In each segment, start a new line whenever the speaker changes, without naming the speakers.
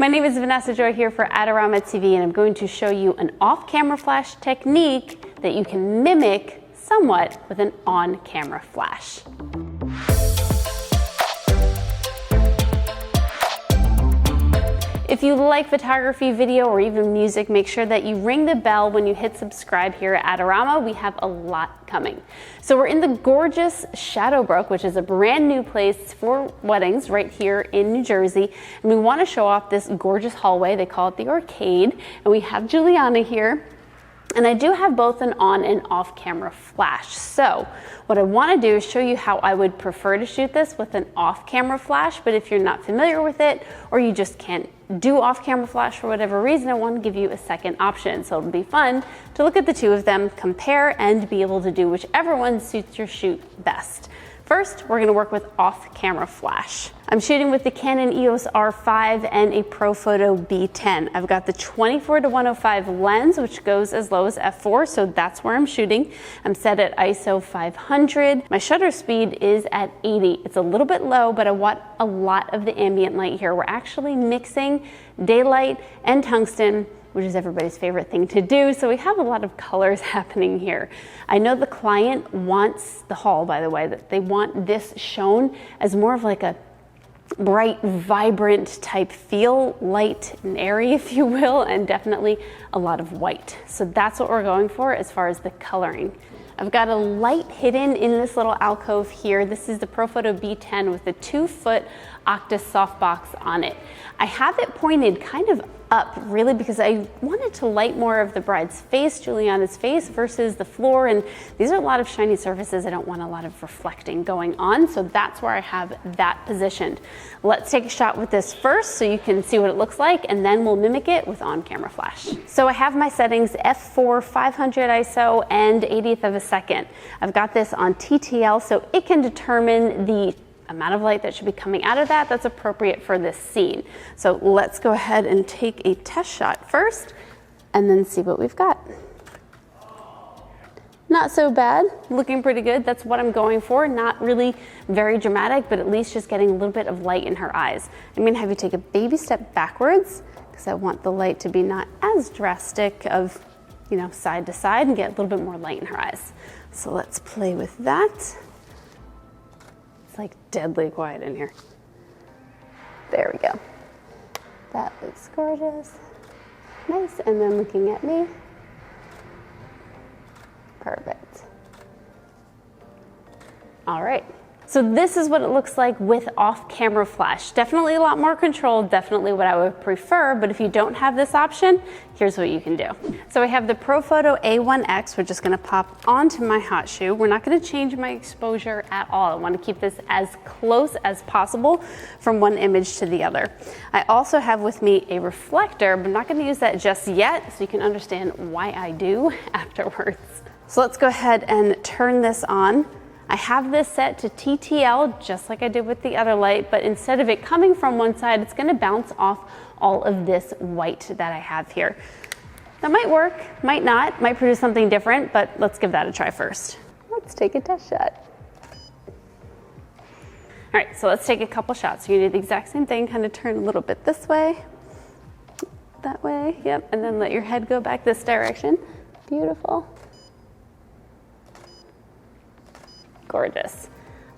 My name is Vanessa Joy here for Adorama TV, and I'm going to show you an off-camera flash technique that you can mimic somewhat with an on-camera flash. If you like photography, video, or even music, make sure that you ring the bell when you hit subscribe here at Adorama. We have a lot coming. So we're in the gorgeous Shadowbrook, which is a brand new place for weddings right here in New Jersey. And we want to show off this gorgeous hallway. They call it the Arcade. And we have Juliana here. And I do have both an on and off camera flash. So what I want to do is show you how I would prefer to shoot this with an off camera flash. But if you're not familiar with it, or you just can't do off camera flash for whatever reason, I want to give you a second option. So it'll be fun to look at the two of them, compare, and be able to do whichever one suits your shoot best. First, we're going to work with off-camera flash. I'm shooting with the Canon EOS R5 and a Profoto B10. I've got the 24-105 lens, which goes as low as f4, so that's where I'm shooting. I'm set at ISO 500. My shutter speed is at 80. It's a little bit low, but I want a lot of the ambient light here. We're actually mixing daylight and tungsten, which is everybody's favorite thing to do. So we have a lot of colors happening here. I know the client wants, the hall by the way, that they want this shown as more of like a bright, vibrant type feel, light and airy, if you will, and definitely a lot of white. So that's what we're going for as far as the coloring. I've got a light hidden in this little alcove here. This is the Profoto B10 with a 2-foot Octa softbox on it. I have it pointed kind of up really because I wanted to light more of the bride's face, Juliana's face, versus the floor, and these are a lot of shiny surfaces. I don't want a lot of reflecting going on, so that's where I have that positioned. Let's take a shot with this first so you can see what it looks like, and then we'll mimic it with on-camera flash. So I have my settings f4, 500 ISO, and 80th of a second. I've got this on TTL so it can determine the amount of light that should be coming out of that that's appropriate for this scene. So let's go ahead and take a test shot first and then see what we've got. Not so bad, looking pretty good. That's what I'm going for. Not really very dramatic, but at least just getting a little bit of light in her eyes. I'm gonna have you take a baby step backwards because I want the light to be not as drastic of, you know, side to side, and get a little bit more light in her eyes. So let's play with that. It's like deadly quiet in here. There we go. That looks gorgeous. Nice, and then looking at me. Perfect. All right. So this is what it looks like with off-camera flash. Definitely a lot more controlled, definitely what I would prefer, but if you don't have this option, here's what you can do. So I have the Profoto A1X, we're just gonna pop onto my hot shoe. We're not gonna change my exposure at all. I wanna keep this as close as possible from one image to the other. I also have with me a reflector, but I'm not gonna use that just yet, so you can understand why I do afterwards. So let's go ahead and turn this on. I have this set to TTL just like I did with the other light, but instead of it coming from one side, it's gonna bounce off all of this white that I have here. That might work, might not, might produce something different, but let's give that a try first. Let's take a test shot. All right, so let's take a couple shots. You're gonna do the exact same thing, kind of turn a little bit this way, that way, yep, and then let your head go back this direction. Beautiful. Gorgeous.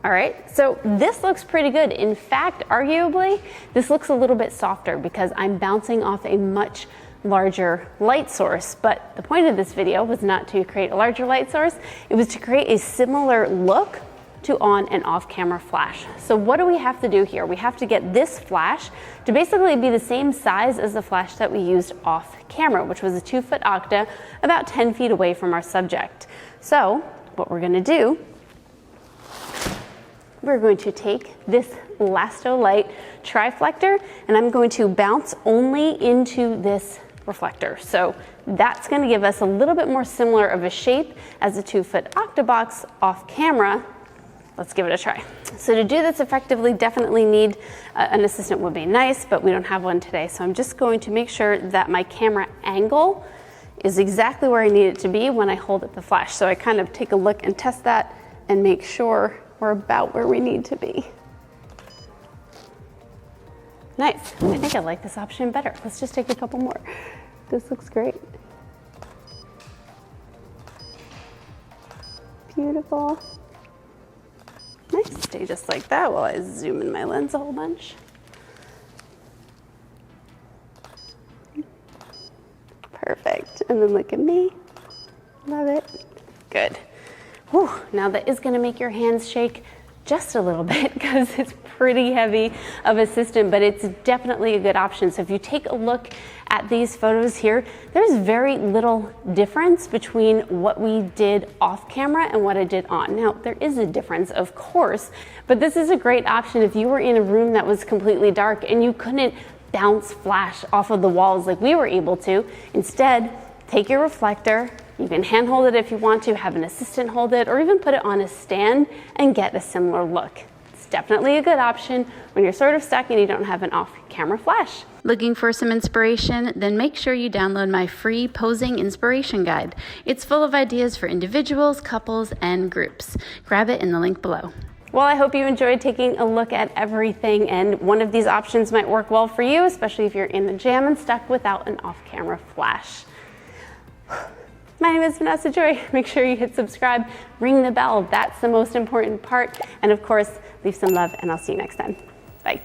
All right, so this looks pretty good. In fact, arguably, this looks a little bit softer because I'm bouncing off a much larger light source. But the point of this video was not to create a larger light source, it was to create a similar look to on and off camera flash. So what do we have to do here? We have to get this flash to basically be the same size as the flash that we used off camera, which was a 2-foot Octa, about 10 feet away from our subject. So what we're gonna do, we're going to take this Lastolite Reflector and I'm going to bounce only into this reflector. So that's going to give us a little bit more similar of a shape as a 2-foot Octabox off camera. Let's give it a try. So to do this effectively, definitely need an assistant would be nice, but we don't have one today. So I'm just going to make sure that my camera angle is exactly where I need it to be when I hold up the flash. So I kind of take a look and test that and make sure we're about where we need to be. Nice. I think I like this option better. Let's just take a couple more. This looks great. Beautiful. Nice. Stay just like that while I zoom in my lens a whole bunch. Perfect. And then look at me. Love it. Good. Whew. Now that is going to make your hands shake just a little bit because it's pretty heavy of a system, but it's definitely a good option. So if you take a look at these photos here, there's very little difference between what we did off camera and what I did on. Now, there is a difference, of course, but this is a great option if you were in a room that was completely dark and you couldn't bounce flash off of the walls like we were able to. Instead, take your reflector. You can hand hold it if you want to, have an assistant hold it, or even put it on a stand and get a similar look. It's definitely a good option when you're sort of stuck and you don't have an off-camera flash. Looking for some inspiration? Then make sure you download my free posing inspiration guide. It's full of ideas for individuals, couples, and groups. Grab it in the link below. Well, I hope you enjoyed taking a look at everything, and one of these options might work well for you, especially if you're in the jam and stuck without an off-camera flash. My name is Vanessa Joy. Make sure you hit subscribe, ring the bell. That's the most important part. And of course, leave some love, and I'll see you next time. Bye.